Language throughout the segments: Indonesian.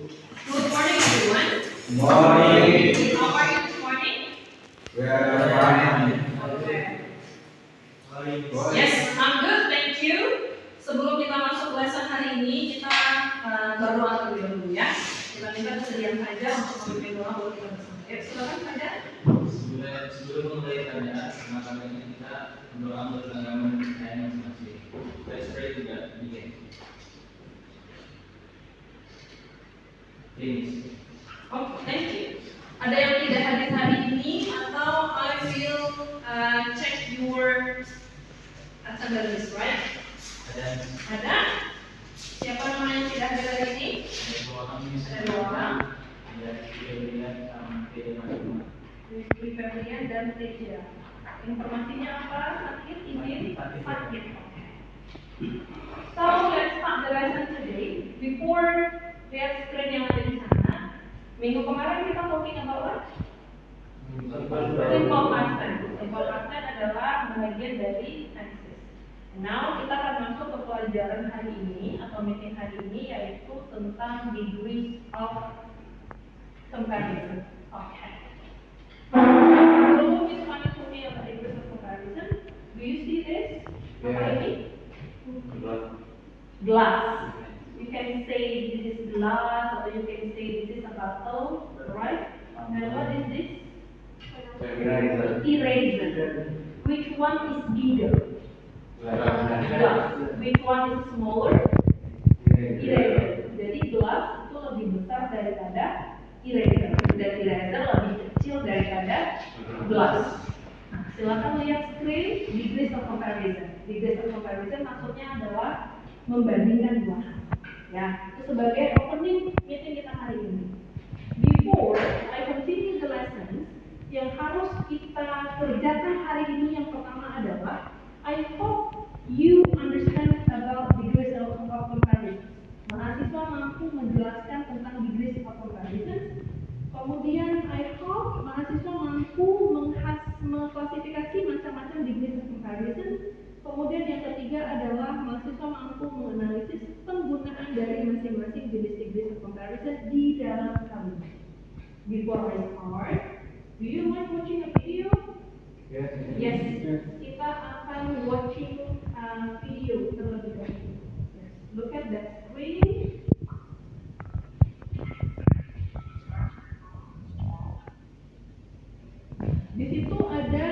Good morning, everyone. Morning. How are you this morning? We are fine. Okay. Yes, I'm good, thank you. Sebelum kita masuk lesson hari ini, kita berdoa terlebih dahulu ya. Kita minta kesediaan saja untuk memimpin doa buat kita bersama. Ya, silakan saja. Sebelum memulai tanya, maka kita berdoa untuk agama saya masing-masing. Let's pray to God. Begin. Please. Oh, thank you. Ada yang tidak hadir hari ini atau I will check your attendance, right? Ada? Siapa nama yang tidak hadir hari ini? Ada dua orang. Rizky Febrian dan Teja. Informasinya apa? Sakit, izin? Sakit. So let's start the lesson today. Before lihat screen yang ada di sana. Minggu kemarin kita talking about what? Simple past tense. Simple past tense adalah bagian dari tenses. Now kita akan masuk ke pelajaran hari ini atau meeting hari ini yaitu tentang degrees of comparison. Okay. Sebelum kita masuk ke degrees of comparison, do you see this? Apa ini? Glass. You can say this is glass, or you can say this is a bottle, right? And what is this? Eraser. Which one is bigger? Glass. Which one is smaller? Eraser. Jadi glass itu lebih besar daripada eraser, dan eraser lebih kecil daripada glass. Nah, silakan lihat screen degrees of comparison. Degrees of comparison maksudnya adalah membandingkan dua hal. Ya, itu sebagai opening meeting kita hari ini. Before I continue the lesson, yang harus kita kerjakan hari ini yang pertama adalah I hope you understand about degrees of comparison. Mahasiswa mampu menjelaskan tentang degrees of comparison. Kemudian I hope mahasiswa mampu mengklasifikasi macam-macam degrees of comparison. Kemudian yang ketiga adalah mahasiswa mampu menganalisis penggunaan dari masing-masing jenis degrees of comparison di dalam kalimat. Before I start, do you like watching a video? Yes. Kita akan watching video terlebih dahulu. Yes. Look at that screen. Di situ ada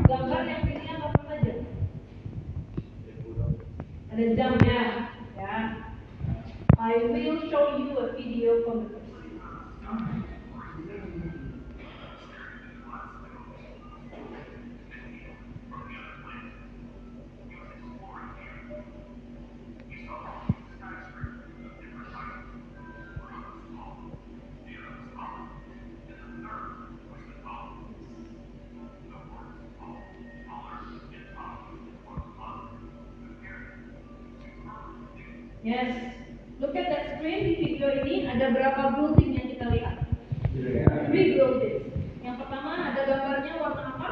gambar yang pilihan apa saja? Ada jamnya, ya. I will show you a video from the Yes, look at that screen. Di video ini ada berapa building yang kita lihat? 3 buildings. Yang pertama ada gambarnya warna apa?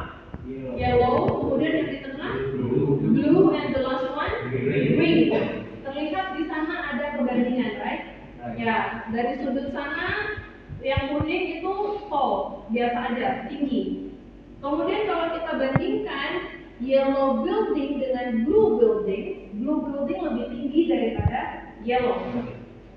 Yellow. Kemudian yang di tengah blue, and the last one green. Terlihat di sana ada perbandingan, right? Ya, dari sudut sana yang kuning itu tall, biasa aja, tinggi. Kemudian kalau kita bandingkan yellow building dengan blue building lebih tinggi daripada yellow.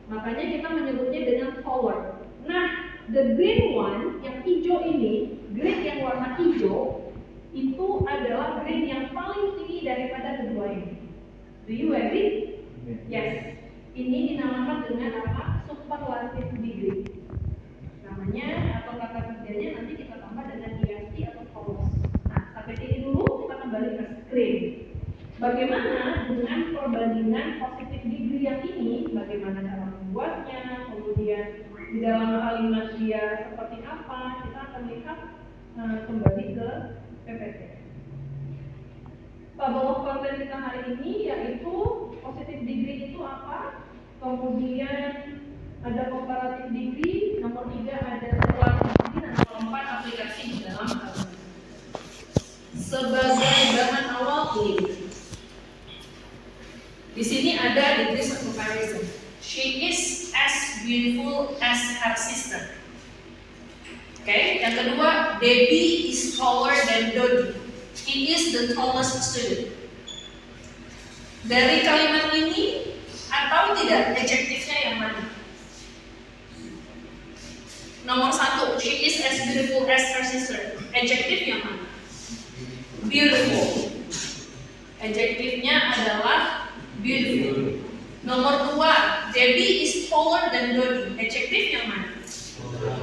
Makanya kita menyebutnya dengan taller. Nah, the green one, yang hijau ini, green yang warna hijau, itu adalah green yang paling tinggi daripada kedua ini. Do you agree? Yes. Ini dinamakan dengan apa? Superlative degree. Namanya atau kata kerjanya nanti kita tambah dengan EST atau tallest. Nah, sampai sini dulu kita kembali ke screen. Bagaimana dengan perbandingan positive degree yang ini? Bagaimana cara membuatnya? Kemudian di dalam kalimat dia seperti apa? Kita akan lihat kembali ke PPT. Table of content kita hari ini yaitu positive degree itu apa? Kemudian ada comparative degree, nomor 3 ada superlative degree, dan nomor 4 aplikasi di dalam kalimat. Sebagai bahan awal ini. Di sini ada degrees of comparison. She is as beautiful as her sister. Oke, yang kedua, Debbie is taller than Dodi. He is the tallest student. Dari kalimat ini, atau tidak, adjektifnya yang mana? Nomor 1, she is as beautiful as her sister. Adjektif yang mana? Beautiful. Adjektifnya adalah beautiful. Nomor 2, Debbie is taller than Dodi. Adjektif yang mana?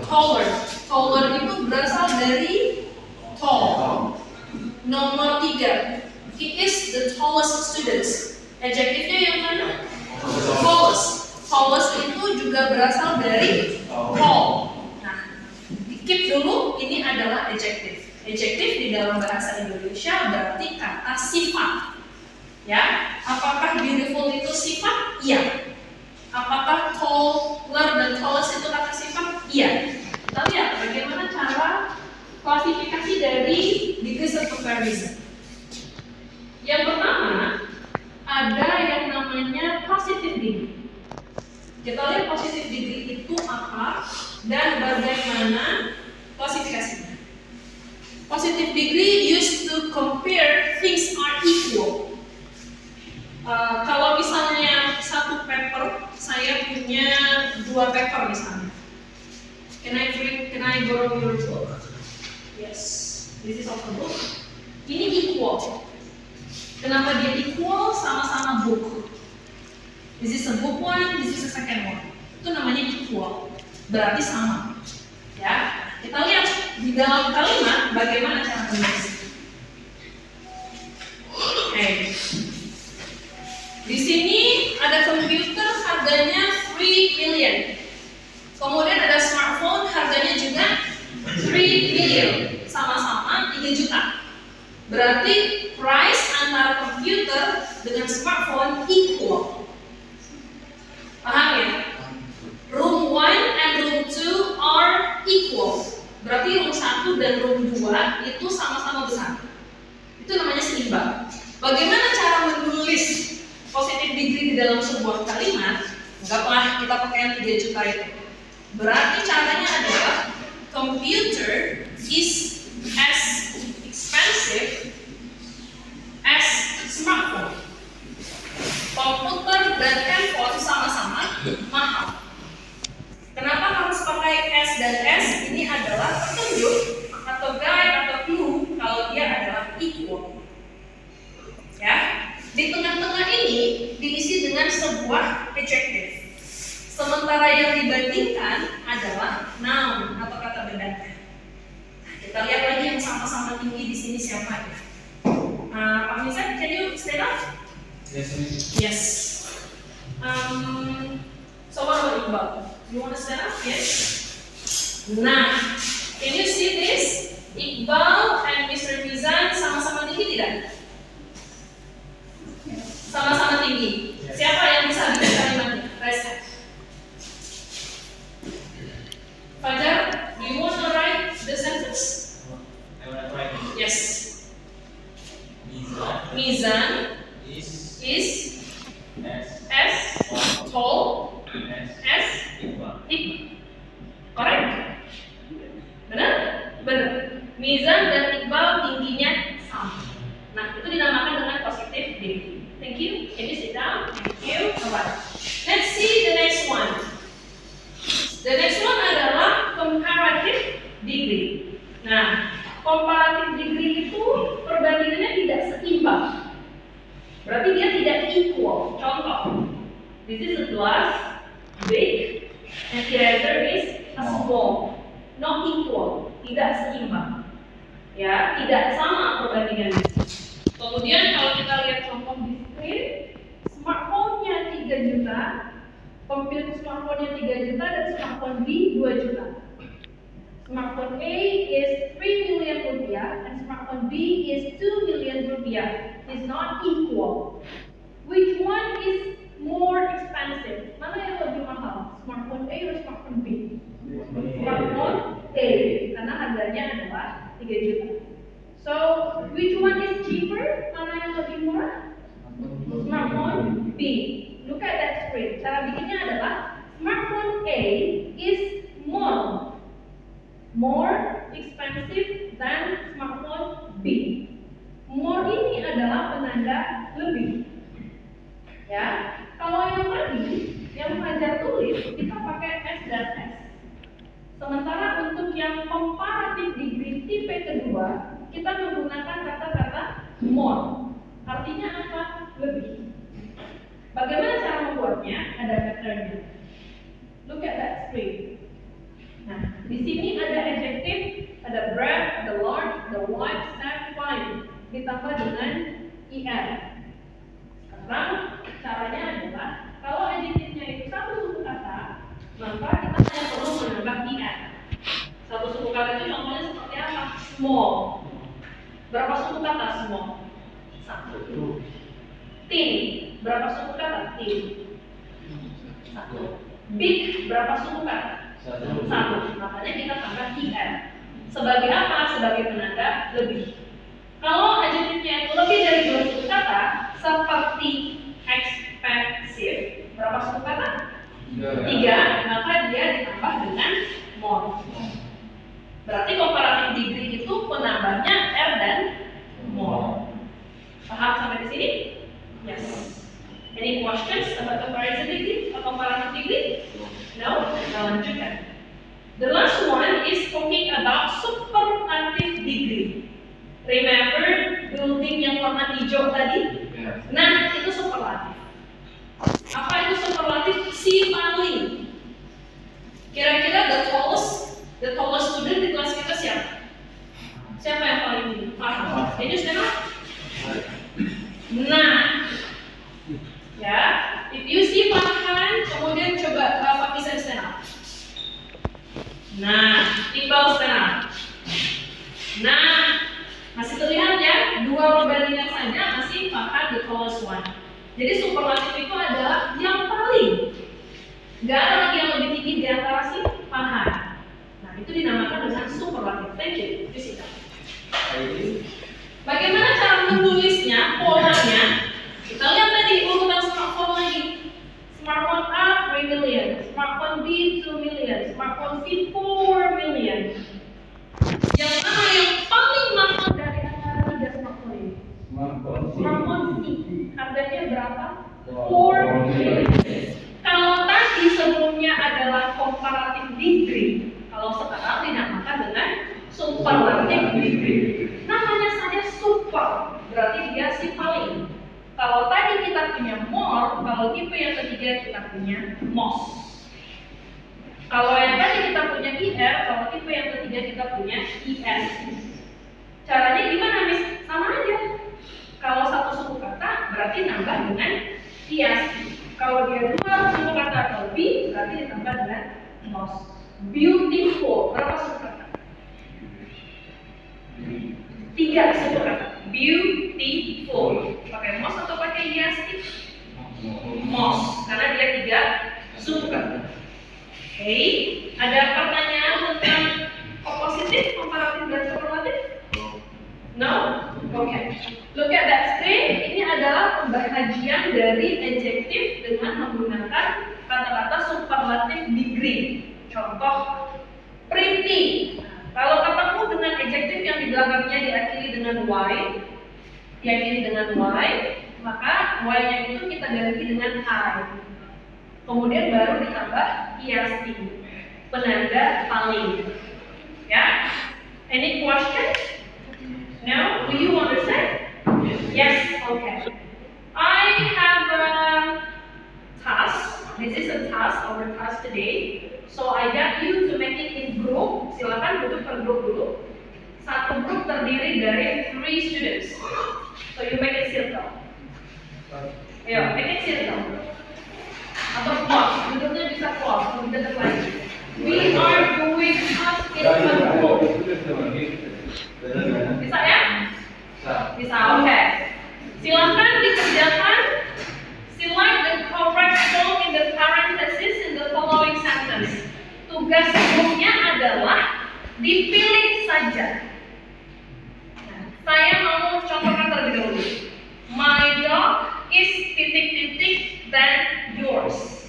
Taller. Taller itu berasal dari tall. Nomor 3, he is the tallest student. Adjektifnya yang mana? Tallest. Tallest itu juga berasal dari tall. Keep dulu, ini adalah adjektif. Adjektif di dalam bahasa Indonesia berarti kata sifat. Ya, apakah beautiful itu sifat? Iya. Apakah taller dan tallest itu kata sifat? Iya. Kita lihat bagaimana cara klasifikasi dari degrees of comparison. Yang pertama, ada yang namanya positive degree. Kita lihat positive degree itu apa dan bagaimana klasifikasinya. Positive degree used to compare things are equal. Kalau misalnya satu paper, saya punya 2 paper misalnya. Can I borrow your book? Yes, this is also book. Ini equal. Kenapa dia equal? Sama-sama book. This is a book one, this is a second one. Itu namanya equal. Berarti sama. Ya, kita lihat di dalam kalimat bagaimana cara menulis. Oke. Di sini ada komputer harganya 3 million. Kemudian ada smartphone harganya juga 3 million. Sama-sama 3 juta. Berarti price antara komputer dengan smartphone equal. Paham ya? Room 1 and room 2 are equal. Berarti room 1 dan room 2 itu sama-sama besar. Itu namanya seimbang. Bagaimana cara menulis positive degree di dalam sebuah kalimat? Enggaklah kita pakai yang 3 juta itu. Berarti caranya adalah computer is as expensive as smartphone. Komputer dan handphone sama-sama mahal. Kenapa harus pakai S dan S? Ini adalah petunjuk atau guide atau clue kalau dia adalah equal. Ya, di tengah-tengah ini diisi dengan sebuah adjective. Sementara yang dibandingkan adalah noun atau kata bendanya. Kita lihat lagi yang sama-sama tinggi di sini siapa ya? Pak Mizan, can you stand up? Yes. So what about Iqbal? You want to stand up? Yes. Nah, can you see this? Iqbal and Mr. Mizan sama-sama tinggi tidak? Sama-sama tinggi. Siapa yang bisa bikin kalimatnya? Raise hand. Fajar, do you want to write the sentence? I want to write it. Yes. Mizan is as tall as Iqbal. Correct? Benar? Benar. Mizan dan Iqbal tingginya sama. Nah, itu dinamakan dengan positive degree. Thank you. Can you sit down? Thank you. Alright. Let's see the next one. The next one adalah comparative degree. Nah, comparative degree itu perbandingannya tidak seimbang. Berarti dia tidak equal. Contoh, this is a glass, big, and the other is a small. Not equal, tidak seimbang. Ya, tidak sama perbandingannya. Kemudian kalau kita lihat contoh di screen, smartphone-nya 3 juta, komputer smartphone-nya 3 juta, dan smartphone B 2 juta. Smartphone A is 3 million rupiah and smartphone B is 2 million rupiah. Is not equal. Which one is more expensive? Mana yang lebih mahal? Smartphone A atau smartphone B? Smartphone A, karena harganya adalah 3 juta. So, which one is cheaper? Mana yang lebih murah? Smartphone B. Look at that screen. Cara bikinnya adalah smartphone A A is more expensive than smartphone B. More ini adalah penanda lebih. Ya, kalau yang tadi yang belajar tulis kita pakai S dan S. Sementara untuk yang comparative degree tipe kedua kita menggunakan kata-kata more. Artinya apa? Lebih. Bagaimana cara membuatnya? Ada patternnya. Look at that screen. Nah, di sini ada adjective, ada bright, the large, the wide, sad, fine, ditambah dengan er. Sekarang caranya adalah kalau adjektifnya itu satu suku kata, maka kita hanya perlu menambah er. Satu suku kata itu contohnya seperti apa? Small. Berapa suku kata small? Satu. Thin. Berapa suku kata? Thin. Satu. Big. Berapa suku kata? Satu. Makanya kita tambah er. Sebagai apa? Sebagai penanda lebih. Kalau adjektifnya itu lebih dari 2 suku kata, seperti expensive, berapa suku kata? 3. Maka dia ditambah dengan more. Berarti comparative degree itu penambahnya er dan more. Paham sampai di sini? Yes. Any questions about comparison degree or comparative degree? No? Kita lanjutkan. The last one is talking about superlative degree. Remember building yang warna hijau tadi? Nah, itu superlatif. Apa itu superlatif? Si paling. Kira-kira the tallest student di kelas kita siapa? Siapa yang paling tinggi? Farhan. Can you stand up? Nah, ya, if you see Farhan, kemudian coba Pak Kisan stand up. Nah, Iqbal stand up. Nah, masih terlihat ya, 2 perbandingan saja masih Farhan the tallest one. Jadi superlatif itu adalah yang paling. Gak ada lagi yang lebih tinggi di antara si Farhan. Nah, itu dinamakan dengan superlatif. Thank you. Bagaimana cara menulisnya, polanya? Kita lihat tadi urutan smartphone lagi. Smartphone A 3 million, smartphone B 2 million, smartphone C 4 million. Yang mana yang paling mahal dari antara 3 smartphone ini? Smartphone C. Harganya berapa? 4 million. Kalau tadi sebelumnya adalah comparative degree, kalau sekarang dinamakan dengan superlative degree. Namanya saja super, berarti dia si paling. Kalau tadi kita punya more, kalau tipe yang ketiga kita punya most. Kalau yang tadi kita punya er, kalau tipe yang ketiga kita punya es. Caranya gimana, Miss? Sama aja. Kalau satu suku kata berarti nambah dengan es. Kalau dia 2 suku kata atau lebih berarti ditambah dengan most. Beautiful, berapa suku kata? 3 suku kata. Beautiful. Pakai most atau pakai yes? Most, karena dia 3 suku kata. Oke, ada pertanyaan tentang oppositif, komparatif dan superlatif? No? Oke. Look at that screen. Ini adalah pembahagian dari adjektif dengan menggunakan kata-kata superlatif degree. Contoh, pretty. Kalau ketemu dengan adjektif yang di belakangnya diakhiri dengan y, maka y-nya itu kita ganti dengan I. Kemudian baru ditambah est, penanda paling. Ya? Any questions? No? Do you understand? Yes. Okay. I have a task. This is a task, our task today. So I got you to make it in group. Silakan duduk per grup dulu. Satu grup terdiri dari 3 students. So you make it circle. Ayo, make it circle. Atau close. Duduknya bisa close. Lebih dekat lagi. We are doing task in a group. Bisa ya? Bisa. Oke. Silakan dikerjakan. Select the correct form in the parenthesis in the following sentence. Tugas grupnya adalah dipilih saja. Nah, saya mau contohkan terlebih dahulu. My dog is titik-titik than yours.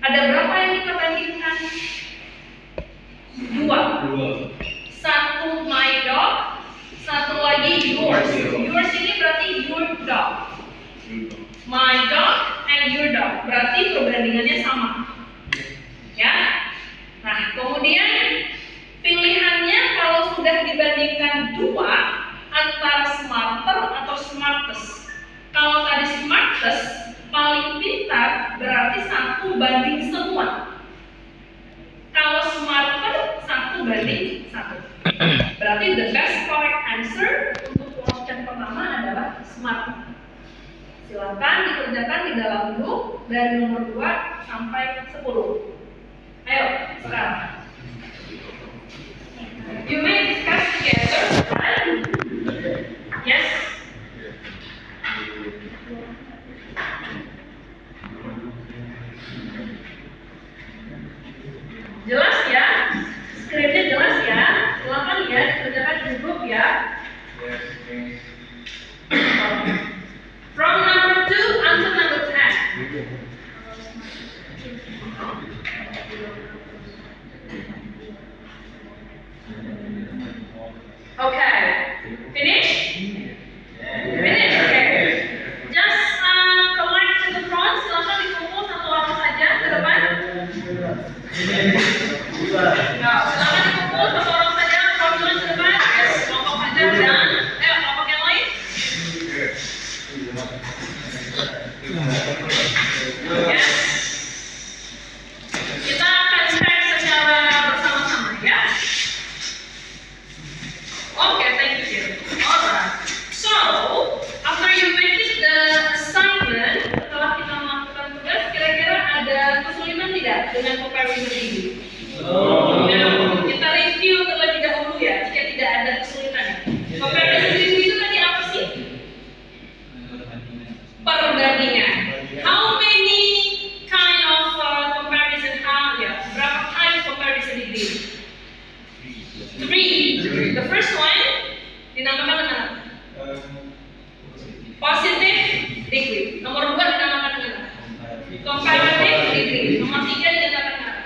Ada berapa yang kita bandingkan? kerjakan di dalam grup dari nomor 2 sampai 10. Ayo, sekarang. You may discuss together, right? Yes. Jelas ya? Skripnya jelas ya? Silakan ya, dikerjakan di grup ya. Yes, Miss. From number 2 until number 10. Okay. Finish? Finish, okay. Just collect to the front, silakan dikumpul satu orang saja ke depan. Ya, silakan dikumpul satu orang saja, kelompok ke depan. Yes, kelompok saja dan kelompok yang lain. Yes. Kita akan cek secara bersama-sama ya. Okay, thank you. Alright. So, after you make it the assignment, setelah kita melakukan tugas, kira-kira ada kesulitan tidak dengan comparison ini? Nah, kita review terlebih dahulu ya, jika tidak ada kesulitan. Comparison itu tadi apa sih? Perbandingan. How many kind of comparison have ya? Berapa kali comparison degree? 3. The first one dinamakan dengan positive degree. Nomor 2 dinamakan dengan comparative degree. Nomor 3 dinamakan dengan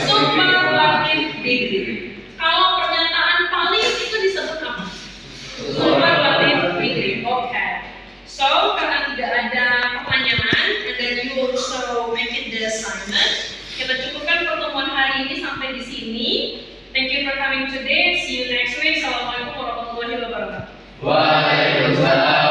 superlative degree. Kalau pernyataan paling itu disebut apa? Superlative degree. Okay. So karena tidak ada pertanyaan, and then you also make it the assignment. Kita cukupkan pertemuan hari ini sampai di sini. Thank you for coming today. See you next week. Assalamualaikum warahmatullahi wabarakatuh. Waalaikumsalam.